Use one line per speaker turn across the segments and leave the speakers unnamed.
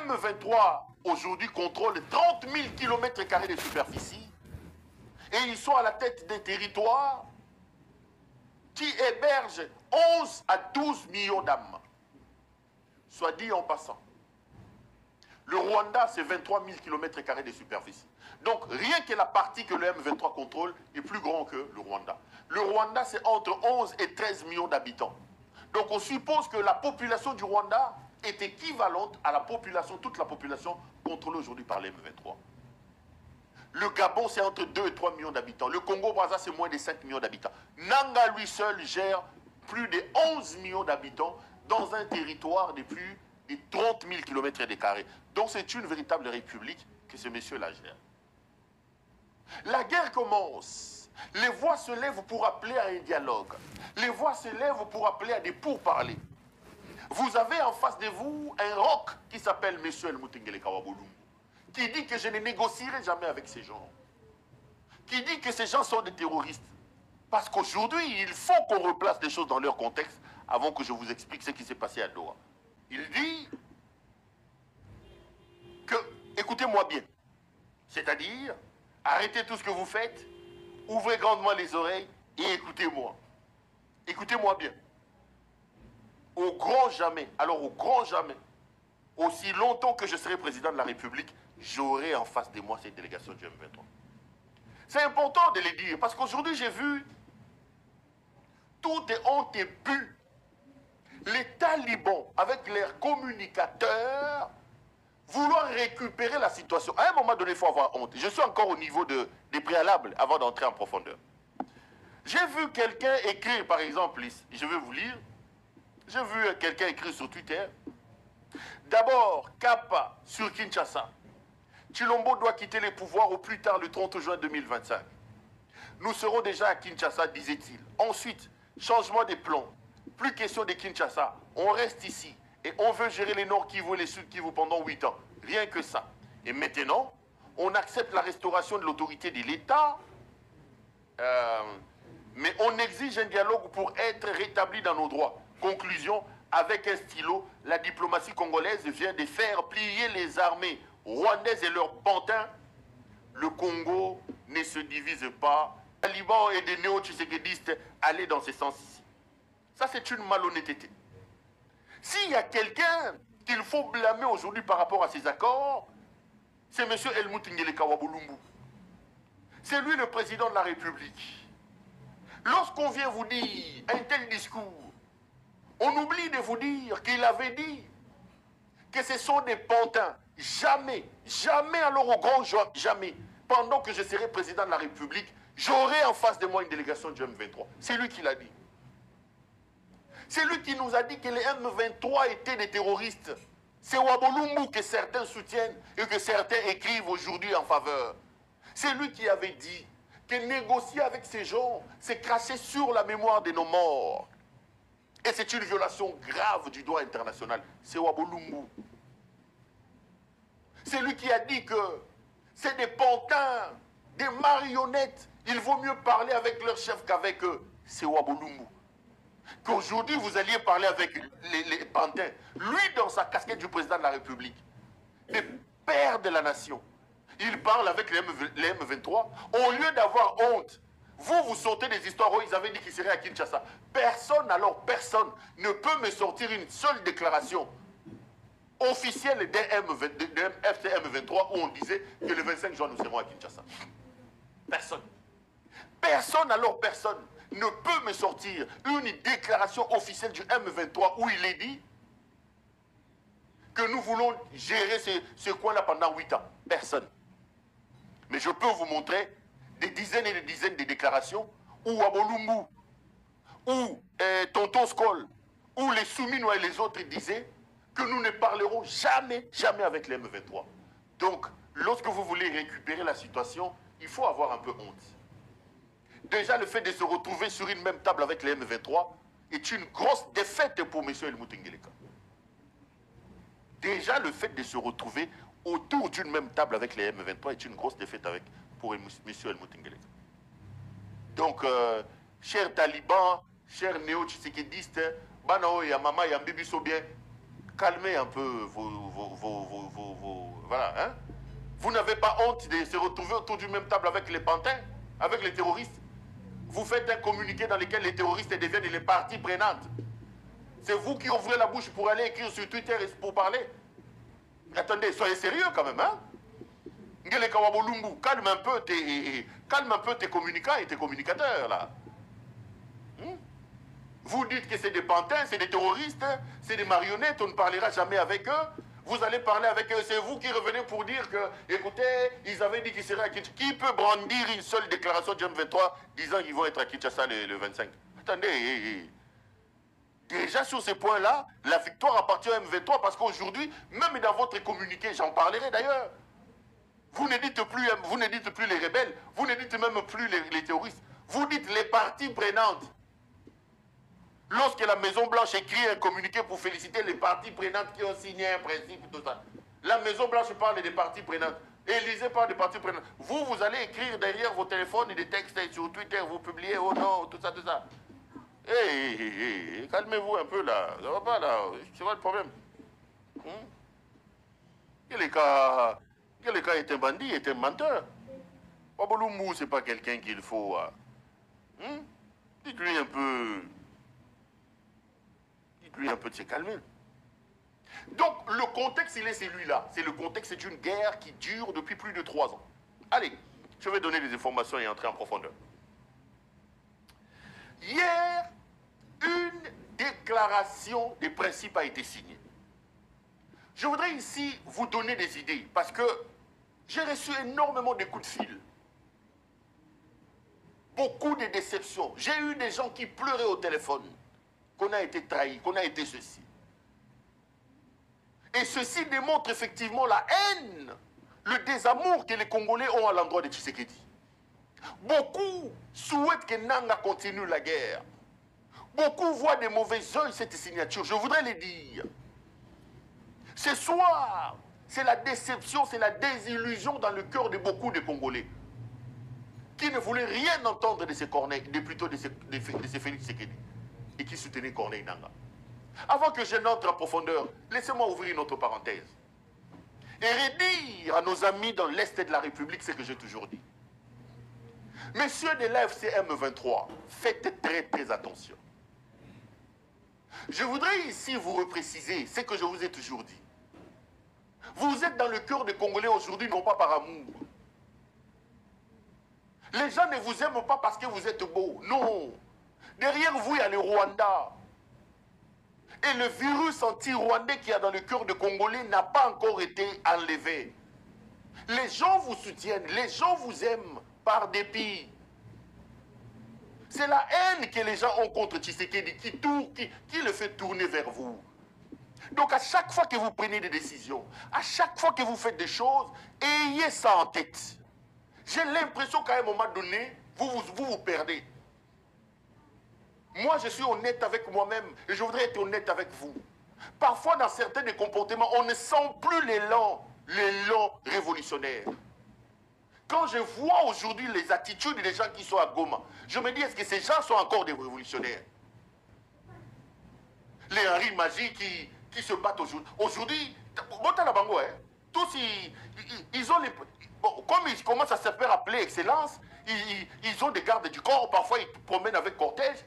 M23, aujourd'hui, contrôle 30 000 km² de superficie et ils sont à la tête des territoires qui hébergent 11 à 12 millions d'âmes. Soit dit en passant. Le Rwanda, c'est 23 000 km² de superficie. Donc, rien que la partie que le M23 contrôle est plus grand que le Rwanda. Le Rwanda, c'est entre 11 et 13 millions d'habitants. Donc, on suppose que la population du Rwanda est équivalente à la population, toute la population contrôlée aujourd'hui par le M23. Le Gabon, c'est entre 2 et 3 millions d'habitants. Le Congo-Brazza, c'est moins de 5 millions d'habitants. Nanga, lui seul, gère plus de 11 millions d'habitants dans un territoire de plus de 30 000 km². Donc, c'est une véritable république que ce monsieur-là gère. La guerre commence. Les voix se lèvent pour appeler à un dialogue. Les voix se lèvent pour appeler à des pourparlers. Vous avez en face de vous un roc qui s'appelle M. El Mutengele Kawabolumbu, qui dit que je ne négocierai jamais avec ces gens, qui dit que ces gens sont des terroristes. Parce qu'aujourd'hui, il faut qu'on replace les choses dans leur contexte avant que je vous explique ce qui s'est passé à Doha. Il dit que, écoutez-moi bien, c'est-à-dire, arrêtez tout ce que vous faites, ouvrez grandement les oreilles et écoutez-moi. Écoutez-moi bien. Au grand jamais, alors au grand jamais, aussi longtemps que je serai président de la République, j'aurai en face de moi cette délégation du M23. C'est important de le dire, parce qu'aujourd'hui j'ai vu, tout est honte et bu. Les talibans, avec leurs communicateurs, vouloir récupérer la situation. À un moment donné, il faut avoir honte. Je suis encore au niveau des préalables avant d'entrer en profondeur. J'ai vu quelqu'un écrire, par exemple, je vais vous lire, j'ai vu quelqu'un écrire sur Twitter, d'abord, Kappa sur Kinshasa. Chilombo doit quitter les pouvoirs au plus tard le 30 juin 2025. Nous serons déjà à Kinshasa, disait-il. Ensuite, changement des plans. Plus question de Kinshasa. On reste ici. Et on veut gérer les Nord Kivu et les Sud Kivu pendant 8 ans. Rien que ça. Et maintenant, on accepte la restauration de l'autorité de l'État. Mais on exige un dialogue pour être rétabli dans nos droits. Conclusion, avec un stylo, la diplomatie congolaise vient de faire plier les armées rwandaises et leurs pantins. Le Congo ne se divise pas. Les talibans et des néo-tshisekédistes allaient dans ce sens-ci. Ça, c'est une malhonnêteté. S'il y a quelqu'un qu'il faut blâmer aujourd'hui par rapport à ces accords, c'est M. El Mutengele Kawabolumbu. C'est lui le président de la République. Lorsqu'on vient vous dire un tel discours, on oublie de vous dire qu'il avait dit que ce sont des pantins. Jamais, jamais, alors au grand jamais, pendant que je serai président de la République, j'aurai en face de moi une délégation du M23. C'est lui qui l'a dit. C'est lui qui nous a dit que les M23 étaient des terroristes. C'est Wabolumbu que certains soutiennent et que certains écrivent aujourd'hui en faveur. C'est lui qui avait dit que négocier avec ces gens, c'est cracher sur la mémoire de nos morts. Et c'est une violation grave du droit international. C'est Wabolumbu. C'est lui qui a dit que c'est des pantins, des marionnettes. Il vaut mieux parler avec leur chef qu'avec eux. C'est Wabolumbu. Qu'aujourd'hui, vous alliez parler avec les pantins. Lui, dans sa casquette du président de la République, le père de la nation, il parle avec les M23. Au lieu d'avoir honte, vous sortez des histoires où ils avaient dit qu'ils seraient à Kinshasa. Personne, alors personne, ne peut me sortir une seule déclaration officielle d'un FCM23 où on disait que le 25 juin, nous serons à Kinshasa. Personne. Personne, alors personne, ne peut me sortir une déclaration officielle du M23 où il est dit que nous voulons gérer ce coin-là pendant 8 ans. Personne. Mais je peux vous montrer des dizaines et des dizaines de déclarations où Wabolumbu, où Tonton Skol, où les Souminois et les autres disaient que nous ne parlerons jamais, jamais avec les M23. Donc, lorsque vous voulez récupérer la situation, il faut avoir un peu honte. Déjà, le fait de se retrouver sur une même table avec les M23 est une grosse défaite pour M. El Mutengele. Déjà, le fait de se retrouver autour d'une même table avec les M23 est une grosse défaite pour M. El Mutengele. Donc, chers talibans, chers néo-tshisekédistes, Banao et Mama et Ambibi Sobien, calmez un peu n'avez pas honte de se retrouver autour d'une même table avec les pantins, avec les terroristes? Vous faites un communiqué dans lequel les terroristes deviennent les parties prenantes. C'est vous qui ouvrez la bouche pour aller écrire sur Twitter et pour parler. Attendez, soyez sérieux quand même, hein? Calme un peu tes communicants et tes communicateurs, là. Vous dites que c'est des pantins, c'est des terroristes, c'est des marionnettes, on ne parlera jamais avec eux. Vous allez parler avec eux, c'est vous qui revenez pour dire que, écoutez, ils avaient dit qu'ils seraient à Kinshasa. Qui peut brandir une seule déclaration de M23 disant qu'ils vont être à Kinshasa le 25? Attendez, déjà sur ces points-là, la victoire appartient à M23 parce qu'aujourd'hui, même dans votre communiqué, j'en parlerai d'ailleurs, vous ne dites plus les rebelles, vous ne dites même plus les terroristes, vous dites les parties prenantes. Lorsque la Maison-Blanche écrit un communiqué pour féliciter les parties prenantes qui ont signé un principe, tout ça, la Maison-Blanche parle des parties prenantes. Élysée parle des parties prenantes. Vous allez écrire derrière vos téléphones et des textes sur Twitter, vous publiez, oh non, tout ça, tout ça. Calmez-vous un peu là. Ça va pas là. C'est pas le problème. Quelqu'un est un bandit, est un menteur. Wabolumbu, c'est pas quelqu'un qu'il faut. Dites-lui un peu. Dites-lui un peu de se calmer. Donc, le contexte, il est celui-là. C'est le contexte d'une guerre qui dure depuis plus de 3 ans. Allez, je vais donner des informations et entrer en profondeur. Hier, une déclaration des principes a été signée. Je voudrais ici vous donner des idées parce que j'ai reçu énormément de coups de fil. Beaucoup de déceptions. J'ai eu des gens qui pleuraient au téléphone, qu'on a été trahis, qu'on a été ceci. Et ceci démontre effectivement la haine, le désamour que les Congolais ont à l'endroit de Tshisekedi. Beaucoup souhaitent que Nanga continue la guerre. Beaucoup voient des mauvais yeux cette signature. Je voudrais les dire. Ce soir, c'est la déception, c'est la désillusion dans le cœur de beaucoup de Congolais qui ne voulaient rien entendre de ces Corneille, plutôt de ces Félix Tshisekedi et qui soutenaient Corneille Nanga. Avant que je n'entre en profondeur, laissez-moi ouvrir une autre parenthèse et redire à nos amis dans l'Est de la République ce que j'ai toujours dit. Messieurs de l'AFC M23, faites très très attention. Je voudrais ici vous repréciser ce que je vous ai toujours dit. Vous êtes dans le cœur des Congolais aujourd'hui, non pas par amour. Les gens ne vous aiment pas parce que vous êtes beau. Non. Derrière vous, il y a le Rwanda. Et le virus anti-rwandais qu'il y a dans le cœur des Congolais n'a pas encore été enlevé. Les gens vous soutiennent, les gens vous aiment par dépit. C'est la haine que les gens ont contre Tshisekedi qui le fait tourner vers vous. Donc à chaque fois que vous prenez des décisions, à chaque fois que vous faites des choses, ayez ça en tête. J'ai l'impression qu'à un moment donné, vous perdez. Moi, je suis honnête avec moi-même et je voudrais être honnête avec vous. Parfois, dans certains des comportements, on ne sent plus l'élan révolutionnaire. Quand je vois aujourd'hui les attitudes des gens qui sont à Goma, je me dis, est-ce que ces gens sont encore des révolutionnaires? Les Henri Magie qui se battent aujourd'hui. Aujourd'hui, tous ils ont les... Bon, comme ils commencent à se faire appeler Excellence, ils ont des gardes du corps, parfois ils promènent avec cortège,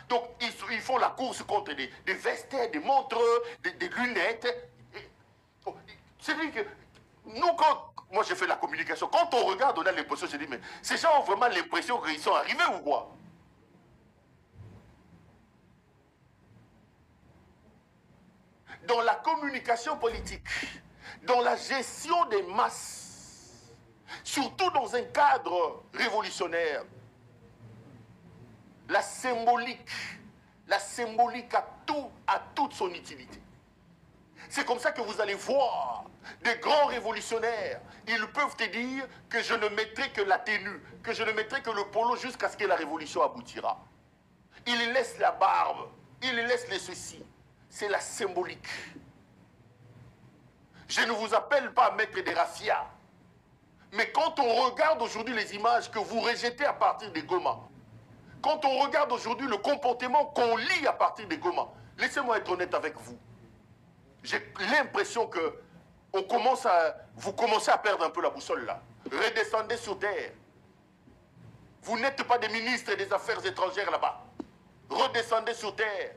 donc ils font la course contre des vestes, des montres, des lunettes. C'est-à-dire que nous, quand moi j'ai fait la communication, quand on regarde, on a l'impression, je dis, mais ces gens ont vraiment l'impression qu'ils sont arrivés ou quoi? Dans la communication politique, dans la gestion des masses, surtout dans un cadre révolutionnaire, la symbolique a toute son utilité. C'est comme ça que vous allez voir des grands révolutionnaires. Ils peuvent te dire que je ne mettrai que la tenue, que je ne mettrai que le polo jusqu'à ce que la révolution aboutira. Ils laissent la barbe, ils laissent les ceci. C'est la symbolique. Je ne vous appelle pas à mettre des raffias. Mais quand on regarde aujourd'hui les images que vous rejetez à partir des Goma, quand on regarde aujourd'hui le comportement qu'on lit à partir des Goma, laissez-moi être honnête avec vous. J'ai l'impression que vous commencez à perdre un peu la boussole là. Redescendez sur terre. Vous n'êtes pas des ministres des Affaires étrangères là-bas. Redescendez sur terre.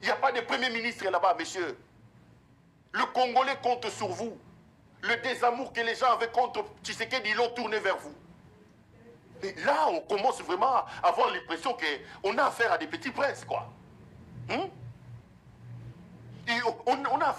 Il n'y a pas de premier ministre là-bas, messieurs. Le Congolais compte sur vous. Le désamour que les gens avaient contre Tshisekedi, ils l'ont tourné vers vous. Mais là, on commence vraiment à avoir l'impression qu'on a affaire à des petits princes, quoi. Et on a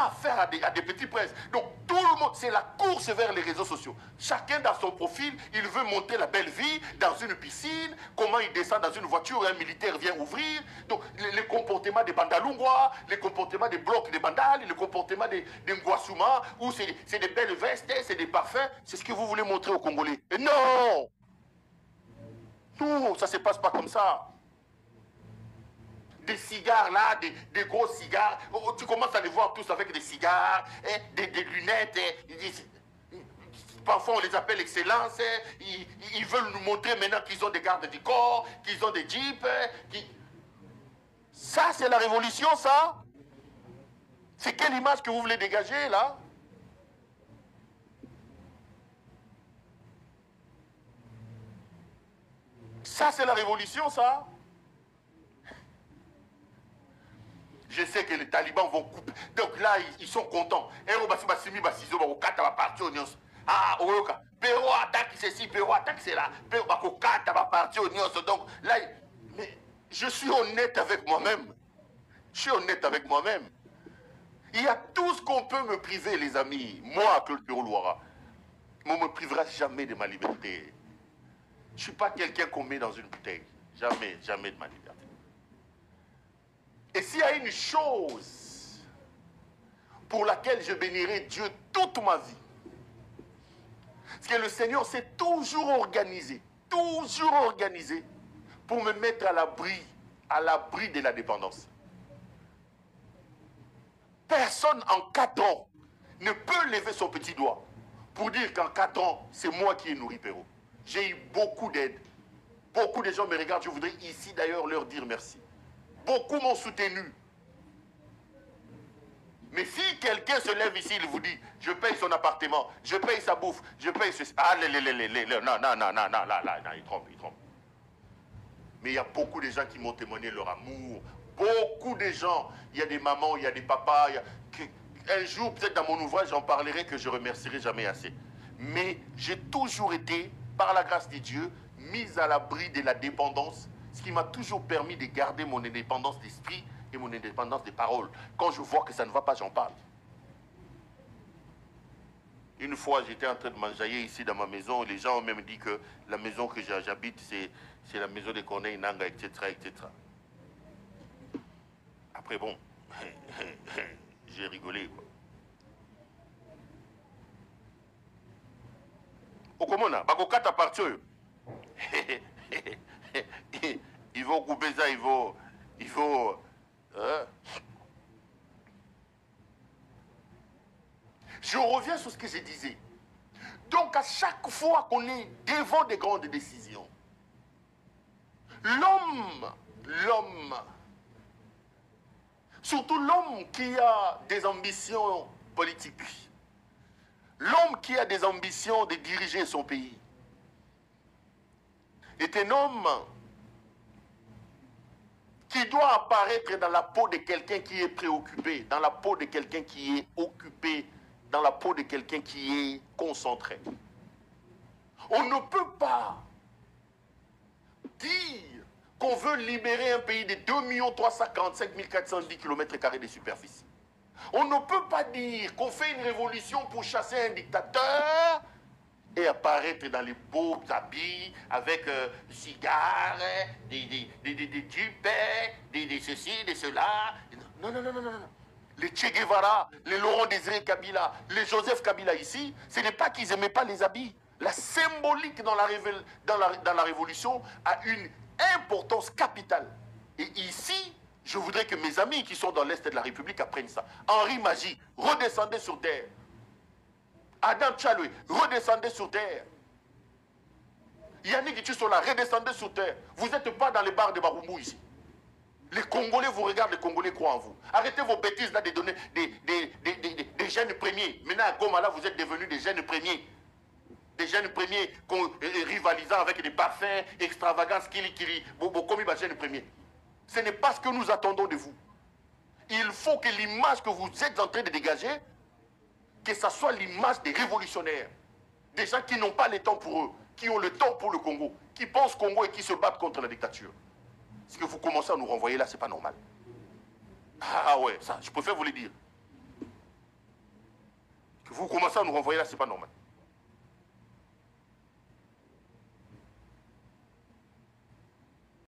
affaire à des petits princes. Donc tout le monde, c'est la course vers les réseaux sociaux. Chacun dans son profil, il veut monter la belle vie dans une piscine, comment il descend dans une voiture, un militaire vient ouvrir. Donc les comportements des Bandalungwa, les comportements des blocs des Bandal, les comportements des Ngwasuma, où c'est des belles vestes, c'est des parfums, c'est ce que vous voulez montrer aux Congolais. Et non! Non, ça ne se passe pas comme ça. Des cigares là, des gros cigares. Oh, tu commences à les voir tous avec des cigares, des lunettes. Parfois on les appelle excellence. Ils veulent nous montrer maintenant qu'ils ont des gardes du corps, qu'ils ont des jeeps. Ça, c'est la révolution, ça? C'est quelle image que vous voulez dégager là? Ça, c'est la révolution, ça? Je sais que les talibans vont couper. Donc là, ils sont contents. Ah, Oyoka. Péro attaque ceci, Péro attaque cela. Péro bakokata va partir au Nyos. Donc là, mais je suis honnête avec moi-même. Je suis honnête avec moi-même. Il y a tout ce qu'on peut me priver, les amis. Moi, Claude Péro-Louara, on ne me privera jamais de ma liberté. Je ne suis pas quelqu'un qu'on met dans une bouteille. Jamais, jamais de ma liberté. Et s'il y a une chose pour laquelle je bénirai Dieu toute ma vie, c'est que le Seigneur s'est toujours organisé pour me mettre à l'abri de la dépendance. Personne en 4 ans ne peut lever son petit doigt pour dire qu'en 4 ans, c'est moi qui ai nourri Péro. J'ai eu beaucoup d'aide. Beaucoup de gens me regardent, je voudrais ici d'ailleurs leur dire merci. Beaucoup m'ont soutenu. Mais si quelqu'un se lève ici, il vous dit, je paye son appartement, je paye sa bouffe, je paye ce... Ah, non, il trompe. Mais il y a beaucoup de gens qui m'ont témoigné leur amour. Beaucoup de gens. Il y a des mamans, il y a des papas. Un jour, peut-être dans mon ouvrage, j'en parlerai que je remercierai jamais assez. Mais j'ai toujours été, par la grâce de Dieu, mis à l'abri de la dépendance, ce qui m'a toujours permis de garder mon indépendance d'esprit et mon indépendance de parole. Quand je vois que ça ne va pas, j'en parle. Une fois, j'étais en train de m'enjailler ici dans ma maison, et les gens ont même dit que la maison que j'habite, c'est la maison de Corneille Nanga, etc., etc. Après, bon, j'ai rigolé, quoi. Okomona, bakokata parti oyo. Il faut couper ça, il faut Je reviens sur ce que je disais. Donc à chaque fois qu'on est devant des grandes décisions, l'homme, surtout l'homme qui a des ambitions politiques, l'homme qui a des ambitions de diriger son pays, est un homme qui doit apparaître dans la peau de quelqu'un qui est préoccupé, dans la peau de quelqu'un qui est occupé, dans la peau de quelqu'un qui est concentré. On ne peut pas dire qu'on veut libérer un pays de 2 345 410 km² de superficie. On ne peut pas dire qu'on fait une révolution pour chasser un dictateur et apparaître dans les beaux habits avec cigares, des jeeps, des ceci, des cela. Non. Les Che Guevara, les Laurent Désiré Kabila, les Joseph Kabila ici, ce n'est pas qu'ils n'aimaient pas les habits. La symbolique dans la révolution a une importance capitale. Et ici, je voudrais que mes amis qui sont dans l'Est de la République apprennent ça. Henri Magie, redescendez sur terre. Adam Tchaloué, redescendez sur terre. Yannick Tchissola, redescendez sur terre. Vous n'êtes pas dans les bars de Baroumou ici. Les Congolais vous regardent, les Congolais croient en vous. Arrêtez vos bêtises là de donner des jeunes premiers. Maintenant à Goma là, vous êtes devenus des jeunes premiers. Des jeunes premiers rivalisant avec des parfums extravagants, comme des jeunes premiers. Ce n'est pas ce que nous attendons de vous. Il faut que l'image que vous êtes en train de dégager, que ce soit l'image des révolutionnaires. Des gens qui n'ont pas le temps pour eux, qui ont le temps pour le Congo, qui pensent Congo et qui se battent contre la dictature. Ce que vous commencez à nous renvoyer là, c'est pas normal. Ah ouais, ça, je préfère vous le dire. Ce que vous commencez à nous renvoyer là, c'est pas normal.